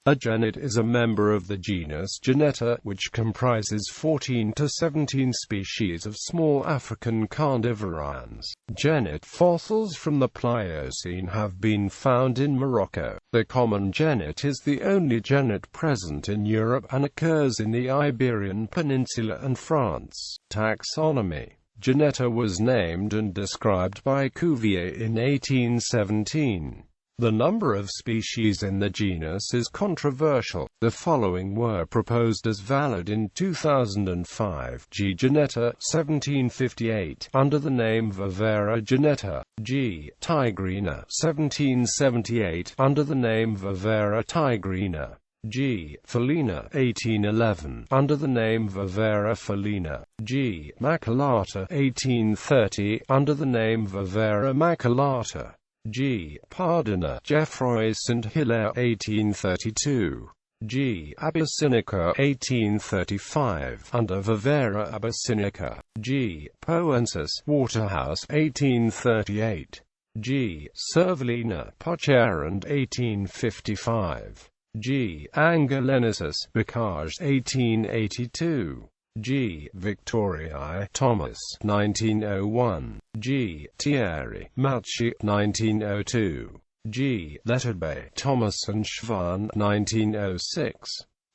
A genet is a member of the genus Genetta, which comprises 14 to 17 species of small African carnivorans. Genet fossils from the Pliocene have been found in Morocco. The common genet is the only genet present in Europe and occurs in the Iberian Peninsula and France. Taxonomy. Genetta was named and described by Cuvier in 1817. The number of species in the genus is controversial. The following were proposed as valid in 2005. G. Genetta, 1758, under the name Vivera genetta. G. tigrina, 1778, under the name Vivera tigrina. G. felina, 1811, under the name Vivera felina. G. maculata, 1830, under the name Vivera maculata. G. pardina, Geoffroy St. Hilaire, 1832. G. abyssinica, 1835, under Vivera abyssinica. G. poensis, Waterhouse, 1838. G. cervalina, Pocherand, 1855. G. angolensis, Bocage, 1882. G. Victoriae, Thomas, 1901. G. Thierry, Malchi, 1902. G. Letterbay, Thomas and Schwan, 1906.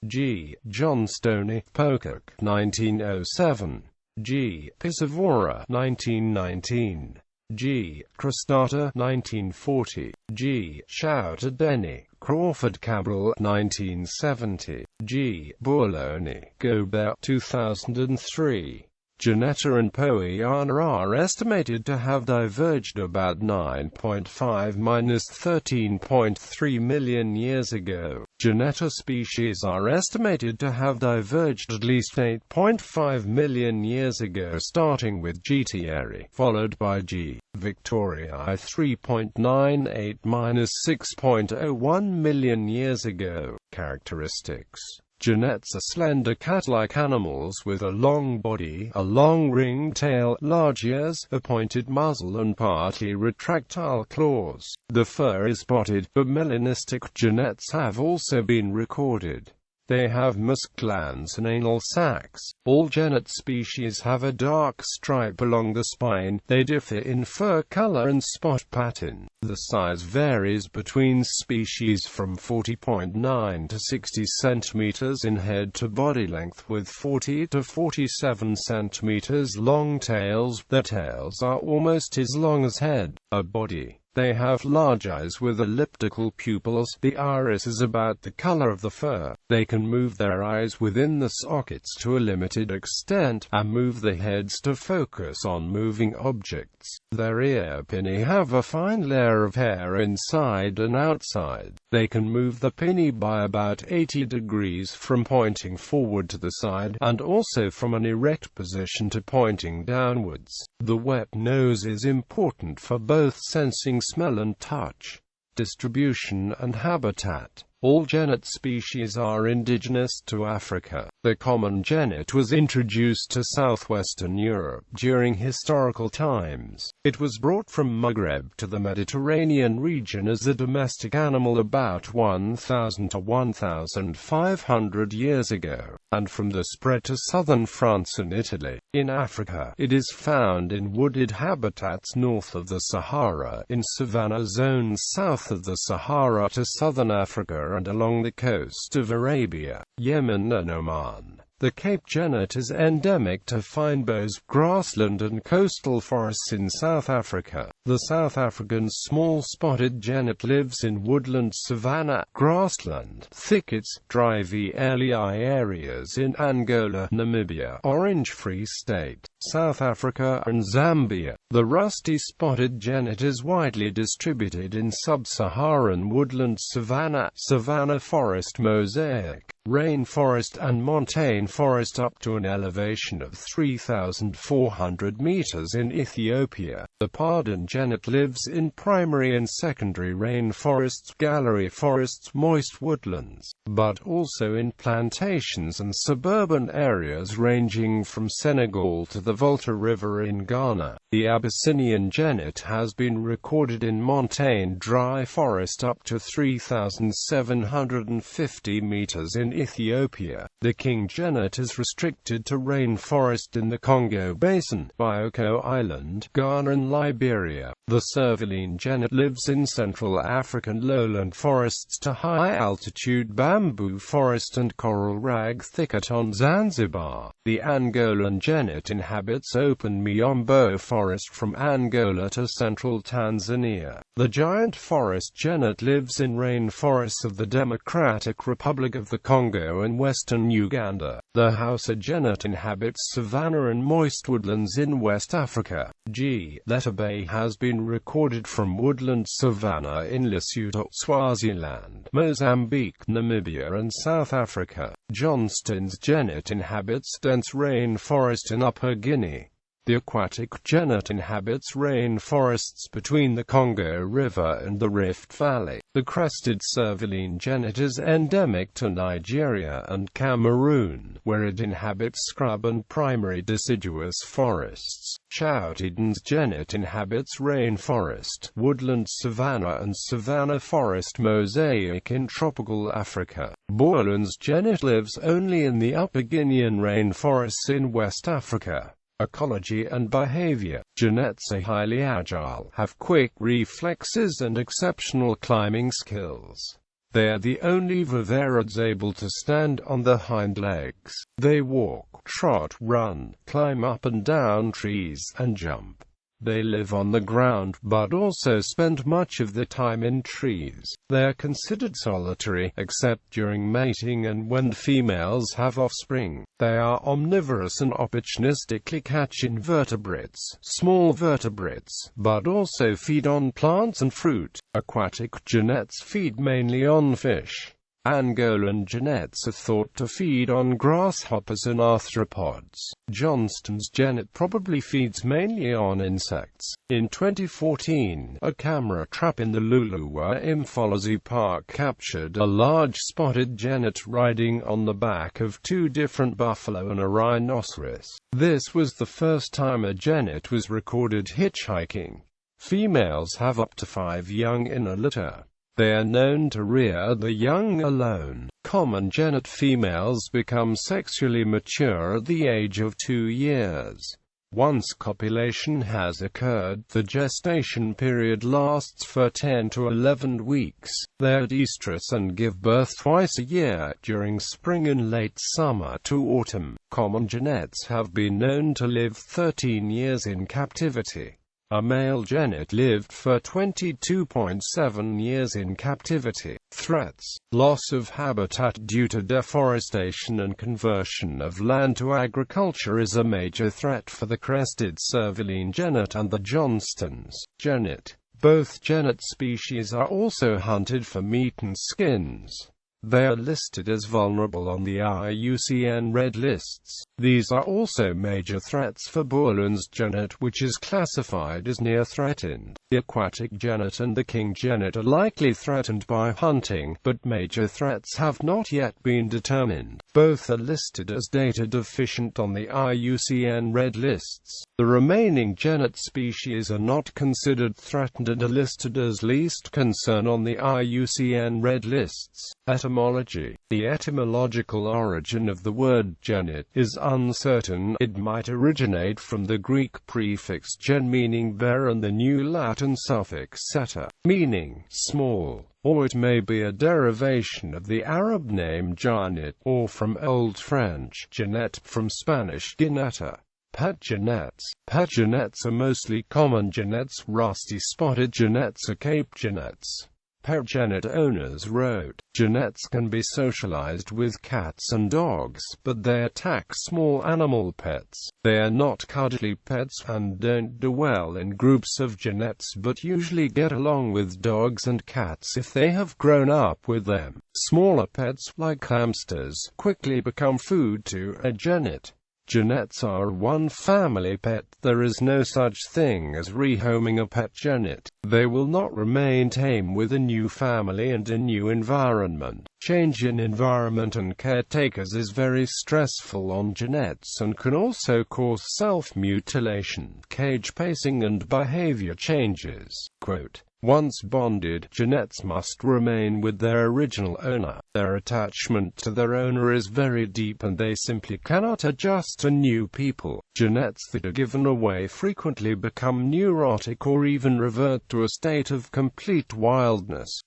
G. Johnstoney, Pocock, 1907. G. Piscivora, 1919. G. crostata, 1940. G. Shoutadeni, Crawford Cabral, 1970. G. Bourloni, Gobert, 2003. Genetta and Poiana are estimated to have diverged about 9.5–13.3 million years ago. Genetta species are estimated to have diverged at least 8.5 million years ago, starting with G. Thierry, followed by G. Victoriae 3.98–6.01 million years ago. Characteristics. Genets are slender cat-like animals with a long body, a long ringed tail, large ears, a pointed muzzle and partly retractile claws. The fur is spotted, but melanistic genets have also been recorded. They have musk glands and anal sacs. All genet species have a dark stripe along the spine. They differ in fur color and spot pattern. The size varies between species from 40.9 to 60 cm in head to body length, with 40 to 47 cm long tails. Their tails are almost as long as head. A body. They have large eyes with elliptical pupils. The iris is about the color of the fur. They can move their eyes within the sockets to a limited extent, and move the heads to focus on moving objects. Their ear pinnae have a fine layer of hair inside and outside. They can move the pinnae by about 80 degrees from pointing forward to the side, and also from an erect position to pointing downwards. The wet nose is important for both sensing smell and touch. Distribution and habitat. All genet species are indigenous to Africa. The common genet was introduced to southwestern Europe during historical times. It was brought from Maghreb to the Mediterranean region as a domestic animal about 1,000 to 1,500 years ago, and from the spread to southern France and Italy. In Africa, it is found in wooded habitats north of the Sahara, in savanna zones south of the Sahara to southern Africa, and along the coast of Arabia, Yemen and Oman. The Cape genet is endemic to fine boughs, grassland and coastal forests in South Africa. The South African small spotted genet lives in woodland, savanna, grassland, thickets, dry VLEI areas in Angola, Namibia, Orange Free State, South Africa and Zambia. The rusty spotted genet is widely distributed in sub-Saharan woodland, savanna, savanna forest mosaic, rainforest and montane rainforest up to an elevation of 3,400 meters in Ethiopia. The pardon genet lives in primary and secondary rainforests, gallery forests, moist woodlands, but also in plantations and suburban areas ranging from Senegal to the Volta River in Ghana. The Abyssinian genet has been recorded in montane dry forest up to 3,750 meters in Ethiopia. The king genet is restricted to rainforest in the Congo Basin, Bioko Island, Ghana and Liberia. The Servaline genet lives in Central African lowland forests to high-altitude bamboo forest and coral rag thicket on Zanzibar. The Angolan genet inhabits open miombo forest from Angola to central Tanzania. The giant forest genet lives in rainforests of the Democratic Republic of the Congo and western Uganda. The Hausa genet inhabits savanna and moist woodlands in West Africa. Genetta Bay has been recorded from woodland savanna in Lesotho, Swaziland, Mozambique, Namibia and South Africa. Johnston's genet inhabits dense rainforest in Upper Guinea. The aquatic genet inhabits rainforests between the Congo River and the Rift Valley. The crested Servaline genet is endemic to Nigeria and Cameroon, where it inhabits scrub and primary deciduous forests. Chowtiden's genet inhabits rainforest, woodland savanna and savanna forest mosaic in tropical Africa. Borland's genet lives only in the Upper Guinean rainforests in West Africa. Ecology and Behaviour. Genets are highly agile, have quick reflexes and exceptional climbing skills. They are the only viverrids able to stand on their hind legs. They walk, trot, run, climb up and down trees, and jump. They live on the ground, but also spend much of their time in trees. They are considered solitary, except during mating and when females have offspring. They are omnivorous and opportunistically catch invertebrates, small vertebrates, but also feed on plants and fruit. Aquatic genets feed mainly on fish. Angolan genets are thought to feed on grasshoppers and arthropods. Johnston's genet probably feeds mainly on insects. In 2014, a camera trap in the Luluwa Imphology Park captured a large spotted genet riding on the back of two different buffalo and a rhinoceros. This was the first time a genet was recorded hitchhiking. Females have up to 5 young in a litter. They are known to rear the young alone. Common genet females become sexually mature at the age of 2 years. Once copulation has occurred, the gestation period lasts for 10 to 11 weeks. They are estrus and give birth twice a year, during spring and late summer to autumn. Common genets have been known to live 13 years in captivity. A male genet lived for 22.7 years in captivity. Threats. Loss of habitat due to deforestation and conversion of land to agriculture is a major threat for the crested Servaline genet and the Johnston's genet. Both genet species are also hunted for meat and skins. They are listed as vulnerable on the IUCN Red Lists. These are also major threats for Borland's genet, which is classified as near-threatened. The aquatic genet and the king genet are likely threatened by hunting, but major threats have not yet been determined. Both are listed as data deficient on the IUCN Red Lists. The remaining genet species are not considered threatened and are listed as least concern on the IUCN Red Lists. Etymology. The etymological origin of the word genet is uncertain. It might originate from the Greek prefix gen meaning bear and the New Latin suffix seta, meaning small, or it may be a derivation of the Arab name Genet, or from Old French genet, from Spanish Genetta. Pet genets. Pet genets are mostly common genets. Rusty spotted genets are Cape genets. Pet Genet owners wrote, "Genets can be socialized with cats and dogs, but they attack small animal pets. They are not cuddly pets, and don't do well in groups of genets, but usually get along with dogs and cats if they have grown up with them. Smaller pets, like hamsters, quickly become food to a genet. Genets are one family pet. There is no such thing as rehoming a pet genet. They will not remain tame with a new family and a new environment. Change in environment and caretakers is very stressful on genets and can also cause self-mutilation, cage pacing and behavior changes." Quote, "Once bonded, genets must remain with their original owner. Their attachment to their owner is very deep and they simply cannot adjust to new people. Genets that are given away frequently become neurotic or even revert to a state of complete wildness.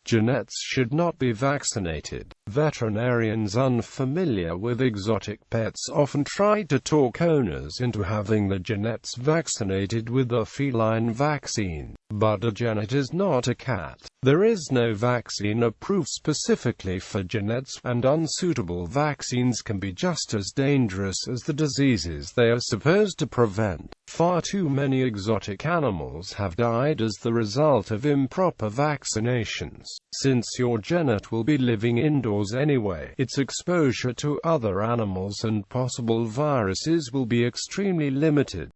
Genets should not be vaccinated. Veterinarians unfamiliar with exotic pets often try to talk owners into having the genets vaccinated with a feline vaccine. But a genet is not a cat. There is no vaccine approved specifically for genets, and unsuitable vaccines can be just as dangerous as the diseases they are supposed to prevent. Far too many exotic animals have died as the result of improper vaccinations. Since your genet will be living indoors anyway, its exposure to other animals and possible viruses will be extremely limited.